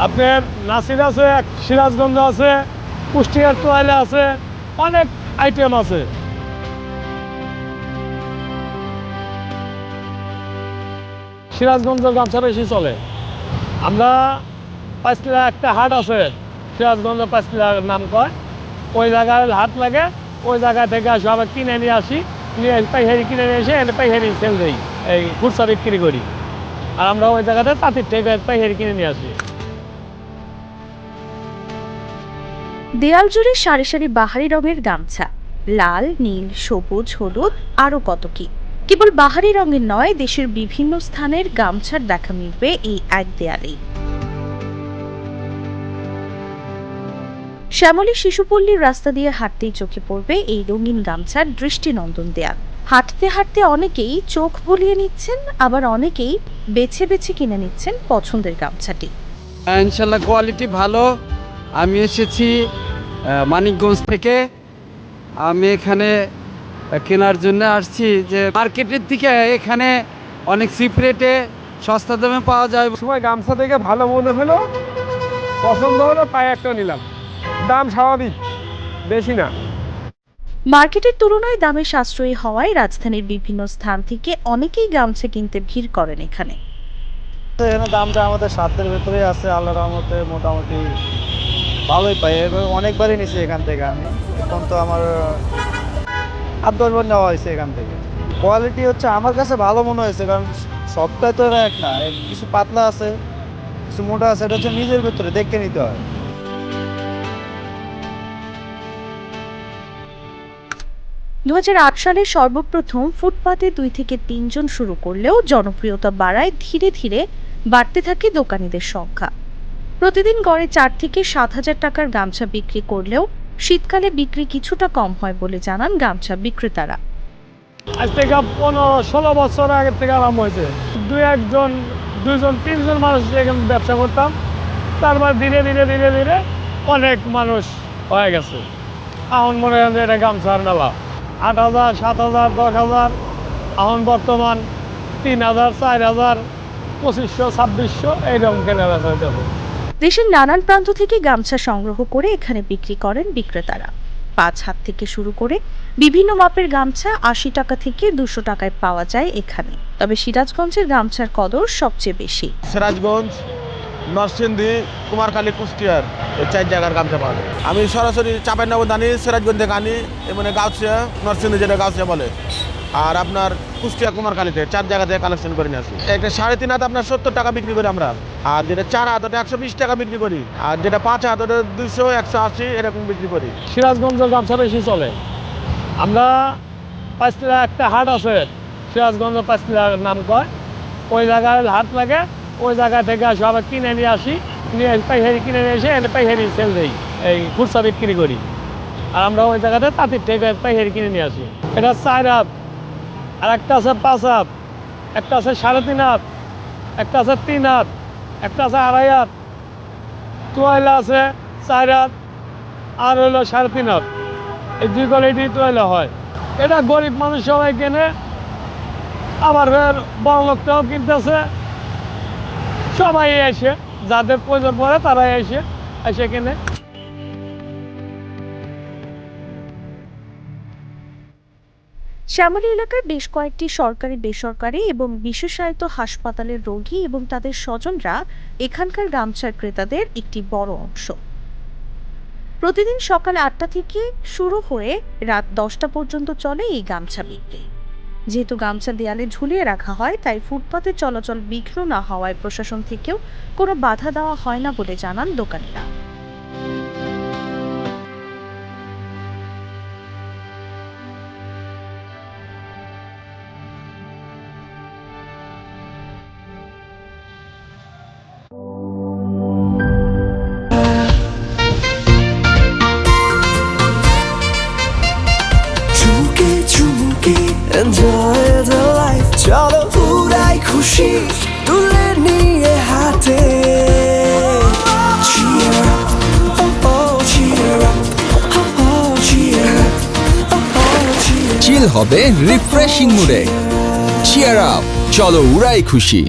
আপনার নাসির আছে, সিরাজগঞ্জ আছে, কুষ্টিয়ার তোয়াইলে আছে, অনেক আইটেম আছে। সিরাজগঞ্জের গামছা বেশি চলে। আমরা পাঁচলা একটা হাট আছে, সিরাজগঞ্জ পাঁচলা নাম কয়, ওই জায়গায় হাট লাগে, ওই জায়গা থেকে সবাই কিনে নিয়ে আসি, নিয়ে পাইকারি কিনে নিয়ে এসে পাইকারি সেল দিই, এই খুচরা বিক্রি করি। আর আমরা ওই জায়গাতে তাঁতির থেকে পাইকারি কিনে নিয়ে আসি। দেয়াল জুড়ে সারি সারি বাহারি রঙের গামছা, লাল, নীল, সবুজ, হলুদ, আরো কত কি। কেবল বাহারি রঙের নয়, দেশের বিভিন্ন স্থানের গামছার দেখা মিলবে এই এক দেয়ালেই। শ্যামলী শিশুপল্লীর রাস্তা দিয়ে হাঁটতেই চোখে পড়বে এই রঙিন গামছার দৃষ্টিনন্দন দেয়াল। হাঁটতে হাঁটতে অনেকেই চোখ ভুলিয়ে নিচ্ছেন, আবার অনেকেই বেছে বেছে কিনে নিচ্ছেন পছন্দের গামছাটি। ইনশাল্লাহ কোয়ালিটি ভালো। আমি এসেছি মানিকগঞ্জ থেকে। আমি এখানে কেনার জন্য আসছি, যে মার্কেটের থেকে এখানে অনেক চিপ রেটে সস্তা দামে পাওয়া যায়। সময় গামছা থেকে ভালো মনে হলো, পছন্দ হলো, তাই একটা নিলাম। দাম স্বাভাবিক, বেশি না। মার্কেটের তুলনায় দামে সাশ্রয়ী হওয়ায় রাজধানীর বিভিন্ন স্থান থেকে অনেকেই গামছা কিনতে ভিড় করেন এখানে। এখানে দামটা আমাদের সাধ্যের ভেতরে আছে, আল্লাহর রহমতে মোটামুটি ভালোই পাই। অনেকবারই নিছি এখান থেকে আমি, এখন তো আমার 8-10 বার নেওয়া হয়েছে এখান থেকে। কোয়ালিটি হচ্ছে আমার কাছে ভালো মনে হয়েছে, কারণ সবটাই তো এক না, কিছু পাতলা আছে, কিছু মোটা আছে, এটা হচ্ছে নিজের ভেতরে দেখে নিতে হয়। 2008 সালে সর্বপ্রথম ফুটপাতে 2 থেকে 3 জন শুরু করলেও জনপ্রিয়তা বাড়ায় ধীরে ধীরে বাড়তে থাকে দোকানীদের সংখ্যা। প্রতিদিন গড়ে 4 থেকে 7,000 টাকার গামছা বিক্রি করলেও শীতকালে বিক্রি কিছুটা কম হয় বলে জানান গামছা বিক্রেতারা। আজ থেকে 15-16 বছর আগে থেকে আরম্ভ হয়েছে। 2-3 জন মানুষ এখানে ব্যবসা করতাম, তারপর ধীরে ধীরে ধীরে ধীরে অনেক মানুষ হয়ে গেছে। এখন মনে হয় যে এটা গামছার মেলা। 8,000, 7,000, 10,000, এখন বর্তমান 3,000, 4,000, 2500, 2600 এইরকম কেনা বেচা হইতেছে। দেশের নানান প্রান্ত থেকে গামছা সংগ্রহ করে এখানে বিক্রি করেন বিক্রেতারা। 5 হাত থেকে শুরু করে বিভিন্ন মাপের গামছা 80 টাকা থেকে 200 টাকায় পাওয়া যায় এখানে। তবে সিরাজগঞ্জের গামছার কদর সবচেয়ে বেশি। সিরাজগঞ্জ, নরসিংদী, কুমারখালী, কুষ্টিয়ার, এই 4 জায়গার গামছা পাওয়া যায়। আমি সরাসরি চাঁপাইনবাবগঞ্জ আনি, সিরাজগঞ্জ থেকে আনি, মানে গাউছিয়া, নরসিংদী যেটা গাউছিয়া বলে, আর আপনার কুষ্টিয়া, কুমারখালীতে 4 জায়গা থেকে কালেকশন করে নিয়ে আসি। একটা 3.5 হাত আপনার 70 টাকা বিক্রি করি আমরা, আর যেটা 4 হাত ওটা 120 টাকা বিক্রি করি, আর যেটা 5 হাত ওটা 200, 180 এরকম বিক্রি করি। সিরাজগঞ্জের গামছা বেশি চলে। আমরা পাঁচলা একটা হাট আছে, সিরাজগঞ্জ পাঁচলা নাম কয়, ওই জায়গায় হাট লাগে, ওই জায়গা থেকে সবাই কিনে নিয়ে আসি, নিয়ে পাইকারি কিনে নিয়ে এসে পাইকারি সেল দিই, এই খুচরা বিক্রি করি। আর আমরা ওই জায়গাতে তাঁতির থেকে পাইকারি কিনে নিয়ে আসি। এটা 4 হাত, আর একটা আছে 5 হাত, একটা আছে 3.5 হাত, একটা আছে 3 হাত, একটা আছে 2.5 হাত, তোয়াইলা আছে 4 হাত, আর হলো 3.5 হাত। এই 2 কোয়ালিটি তোয়াইলা হয়। এটা গরিব মানুষ সবাই কেনে, আবার বড় লোকটাও কিনতেছে। সবাই এসে, যাদের প্রয়োজন পড়ে তারাই এসে কেনে। শ্যামলী এলাকায় বেশ কয়েকটি সরকারি, বেসরকারি এবং বিশেষায়িত হাসপাতালের রোগী এবং তাদের স্বজনরা এখানকার গামছার ক্রেতাদের একটি বড় অংশ। প্রতিদিন সকাল 8টা থেকে শুরু হয়ে রাত 10টা পর্যন্ত চলে এই গামছা বিক্রি। যেহেতু গামছা দেয়ালে ঝুলিয়ে রাখা হয়, তাই ফুটপাতে চলাচল বিঘ্ন না হওয়ায় প্রশাসন থেকেও কোনো বাধা দেওয়া হয় না বলে জানান দোকানিরা। Enjoy the life, চলো উড়াই খুশি তুলে নিয়ে হাতে। Cheer up, oh oh, cheer up, oh oh, cheer up, oh oh, cheer up. চিল হবে রিফ্রেশিং মুডে। চিয়ার আপ, চলো উড়াই খুশি।